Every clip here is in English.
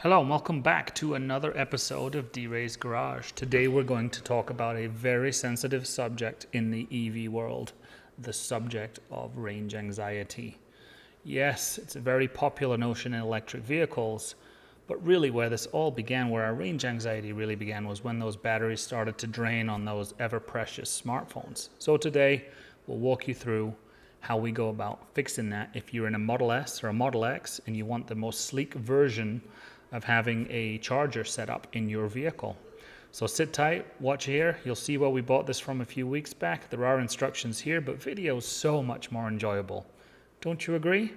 Hello and welcome back to another episode of Wray's Garage. Today we're going to talk about a very sensitive subject in the EV world, the subject of range anxiety. Yes, it's a very popular notion in electric vehicles, but really where this all began, where our range anxiety really began, was when those batteries started to drain on those ever-precious smartphones. So today we'll walk you through how we go about fixing that if you're in a Model S or a Model X and you want the most sleek version of having a charger set up in your vehicle. So sit tight, watch here. You'll see where we bought this from a few weeks back. There are instructions here, but video is so much more enjoyable. Don't you agree?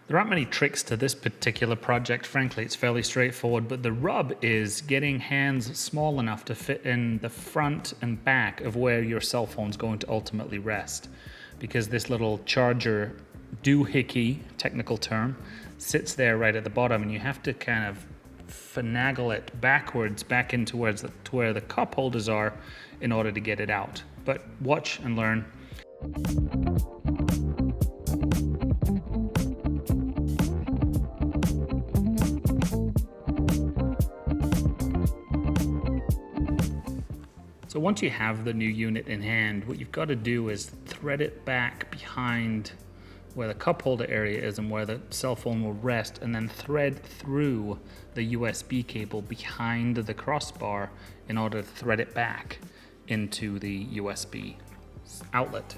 There aren't many tricks to this particular project. Frankly, it's fairly straightforward, but the rub is getting hands small enough to fit in the front and back of where your cell phone's going to ultimately rest. Because this little charger doohickey, technical term, sits there right at the bottom, and you have to kind of finagle it backwards back into where the cup holders are in order to get it out. But watch and learn. So once you have the new unit in hand, what you've got to do is thread it back behind where the cup holder area is and where the cell phone will rest, and then thread through the USB cable behind the crossbar in order to thread it back into the USB outlet.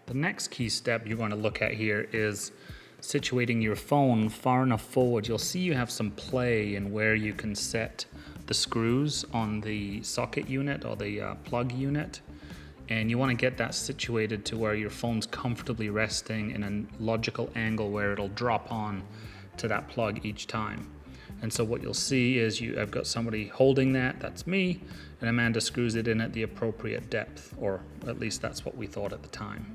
The next key step you're going to look at here is situating your phone far enough forward. You'll see you have some play in where you can set the screws on the socket unit or the plug unit, and you want to get that situated to where your phone's comfortably resting in a logical angle where it'll drop on to that plug each time. And so what you'll see is I've got somebody holding that's me, and Amanda screws it in at the appropriate depth, or at least that's what we thought at the time.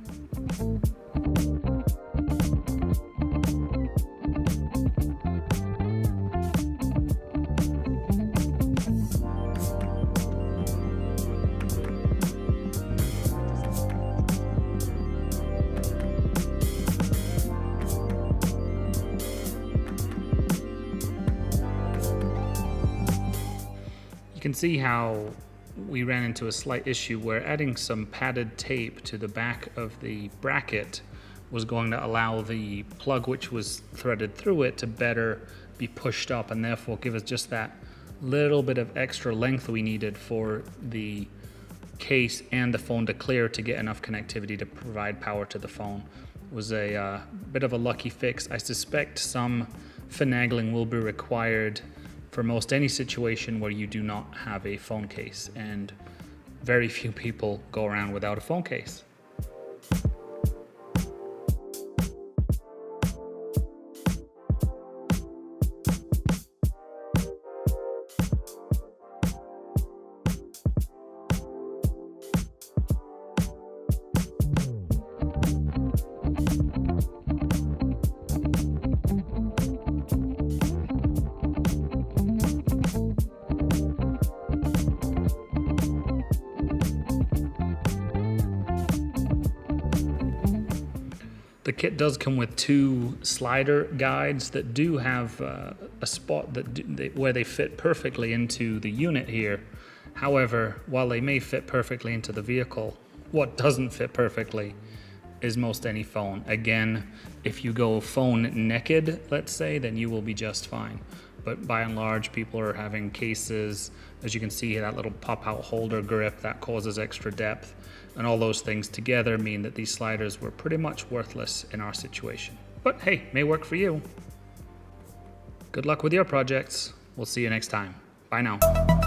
You can see how we ran into a slight issue where adding some padded tape to the back of the bracket was going to allow the plug which was threaded through it to better be pushed up, and therefore give us just that little bit of extra length we needed for the case and the phone to clear to get enough connectivity to provide power to the phone. It was a bit of a lucky fix. I suspect some finagling will be required for most any situation where you do not have a phone case, and very few people go around without a phone case. The kit does come with two slider guides that do have a spot where they fit perfectly into the unit here. However, while they may fit perfectly into the vehicle, what doesn't fit perfectly as most any phone. Again, if you go phone naked, let's say, then you will be just fine. But by and large, people are having cases, as you can see, that little pop-out holder grip that causes extra depth. And all those things together mean that these sliders were pretty much worthless in our situation. But hey, may work for you. Good luck with your projects. We'll see you next time. Bye now.